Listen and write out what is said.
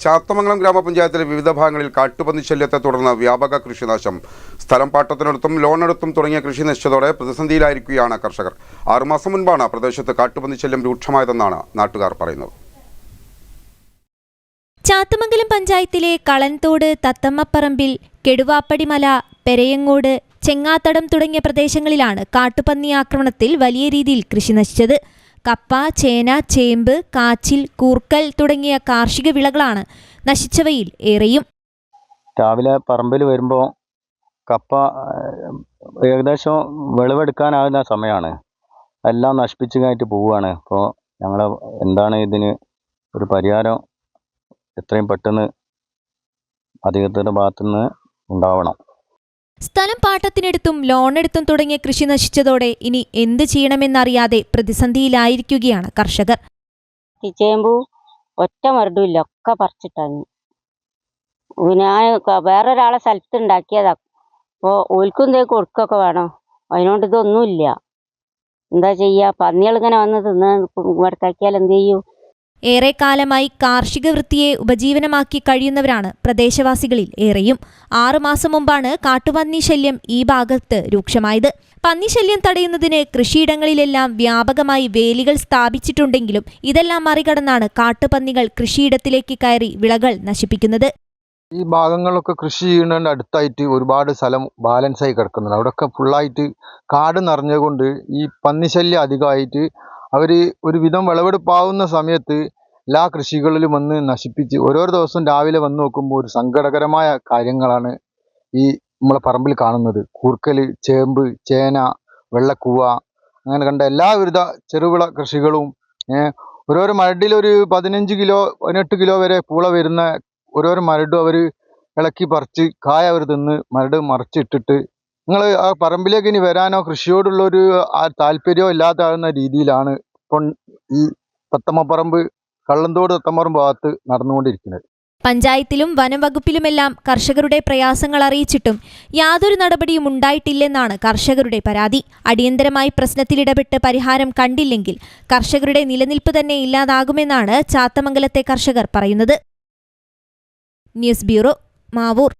ചാത്തമംഗലം ഗ്രാമപഞ്ചായത്തിലെ വിവിധ ഭാഗങ്ങളിൽ കാട്ടുപന്നി ശല്യത്തെ തുടർന്ന് വ്യാപക കൃഷിനാശം. സ്ഥലം പാട്ടത്തിനടുത്തും ലോണെടുത്തും തുടങ്ങിയ കൃഷി നശിച്ചതോടെ പ്രതിസന്ധിയിലായിരിക്കുകയാണ് കർഷകർ. 6 മാസം മുൻപാണ് പ്രദേശത്ത് കാട്ടുപന്നി ശല്യം രൂക്ഷമായതെന്നാണ് നാട്ടുകാർ പറയുന്നത്. ചാത്തമംഗലം പഞ്ചായത്തിലെ കളൻതോട്, തത്തമ്മപ്പറമ്പിൽ, കെടുവാപ്പടിമല, പെരയങ്ങോട്, ചെങ്ങാത്തടം തുടങ്ങിയ പ്രദേശങ്ങളിലാണ് കാട്ടുപന്നി ആക്രമണത്തിൽ വലിയ രീതിയിൽ കൃഷി നശിച്ചത്. കപ്പ, ചേന, ചേമ്പ്, കാച്ചിൽ, കൂർക്കൽ തുടങ്ങിയ കാർഷിക വിളകളാണ് നശിച്ചവയിൽ ഏറെയും. രാവിലെ പറമ്പിൽ വരുമ്പോൾ കപ്പ ഏകദേശം വിളവെടുക്കാനാകുന്ന സമയമാണ്. എല്ലാം നശിപ്പിച്ചു കഴിഞ്ഞിട്ട് പോവുകയാണ്. അപ്പോൾ ഞങ്ങൾ എന്താണ് ഇതിന് ഒരു പരിഹാരം എത്രയും പെട്ടെന്ന് അധികൃതരുടെ ഭാഗത്തുനിന്ന് ഉണ്ടാവണം. സ്ഥലം പാട്ടത്തിനെടുത്തും ലോണെടുത്തും തുടങ്ങിയ കൃഷി നശിച്ചതോടെ ഇനി എന്ത് ചെയ്യണമെന്നറിയാതെ പ്രതിസന്ധിയിലായിരിക്കുകയാണ് കർഷകർ. ചേമ്പു ഒറ്റ മരടുമില്ല, ഒക്കെ പറിച്ചിട്ടാണ്. ഞാൻ വേറൊരാളെ സ്ഥലത്ത് ഉണ്ടാക്കിയതാ. അപ്പോൾ ഓൽക്കും എന്തേ കൊടുക്കൊക്കെ വേണം. അതിനോണ്ട് ഇതൊന്നുമില്ല. എന്താ ചെയ്യുക? പന്നികളിങ്ങനെ വന്ന് തിന്ന് ഇടക്കാക്കിയാൽ എന്ത് ചെയ്യും? ഏറെക്കാലമായി കാർഷിക വൃത്തിയെ ഉപജീവനമാക്കി കഴിയുന്നവരാണ് പ്രദേശവാസികളിൽ ഏറെയും. 6 മാസം മുമ്പാണ് കാട്ടുപന്നി ശല്യം ഈ ഭാഗത്ത് രൂക്ഷമായത്. പന്നിശല്യം തടയുന്നതിന് കൃഷിയിടങ്ങളിലെല്ലാം വ്യാപകമായി വേലികൾ സ്ഥാപിച്ചിട്ടുണ്ടെങ്കിലും ഇതെല്ലാം മറികടന്നാണ് കാട്ടുപന്നികൾ കൃഷിയിടത്തിലേക്ക് കയറി വിളകൾ നശിപ്പിക്കുന്നത്. ഈ ഭാഗങ്ങളൊക്കെ കൃഷി ചെയ്യുന്നതിൻ്റെ അടുത്തായിട്ട് ഒരുപാട് സ്ഥലം ബാലൻസായി കിടക്കുന്നുണ്ട്. അവിടെയൊക്കെ ഫുള്ളായിട്ട് കാട് നിറഞ്ഞുകൊണ്ട് ഈ പന്നിശല്യം അധികമായിട്ട് അവർ ഒരു വിധം വിളവെടുപ്പാവുന്ന സമയത്ത് എല്ലാ കൃഷികളിലും വന്ന് നശിപ്പിച്ച് ഓരോ ദിവസവും രാവിലെ വന്ന് നോക്കുമ്പോൾ ഒരു സങ്കടകരമായ കാര്യങ്ങളാണ് ഈ നമ്മളെ പറമ്പിൽ കാണുന്നത്. കൂർക്കൽ, ചേമ്പ്, ചേന, വെള്ളക്കൂവ, അങ്ങനെ കണ്ട എല്ലാവിധ ചെറുവിള കൃഷികളും ഓരോരോ മരടിലൊരു 15 കിലോ 18 കിലോ വരെ പൂള വരുന്ന ഓരോരോ മരടും അവർ ഇളക്കി പറിച്ച് കായ അവർ തിന്ന് മരട് മറിച്ചിട്ടിട്ട് നിങ്ങൾ ആ പറമ്പിലേക്ക് ഇനി വരാനോ കൃഷിയോടുള്ളൊരു താല്പര്യമോ ഇല്ലാതാകുന്ന രീതിയിലാണ് ഇപ്പം ഈ തത്തമ്മപ്പറമ്പ്, കള്ളന്തോട് തത്തമ്മപ്പറമ്പ് ഭാഗത്ത് നടന്നുകൊണ്ടിരിക്കുന്നത്. പഞ്ചായത്തിലും വനം വകുപ്പിലുമെല്ലാം കർഷകരുടെ പ്രയാസങ്ങൾ അറിയിച്ചിട്ടും യാതൊരു നടപടിയും ഉണ്ടായിട്ടില്ലെന്നാണ് കർഷകരുടെ പരാതി. അടിയന്തരമായി പ്രശ്നത്തിലിടപെട്ട് പരിഹാരം കണ്ടില്ലെങ്കിൽ കർഷകരുടെ നിലനിൽപ്പ് തന്നെ ഇല്ലാതാകുമെന്നാണ് ചാത്തമംഗലത്തെ കർഷകർ പറയുന്നത്. News bureau, Mavoor.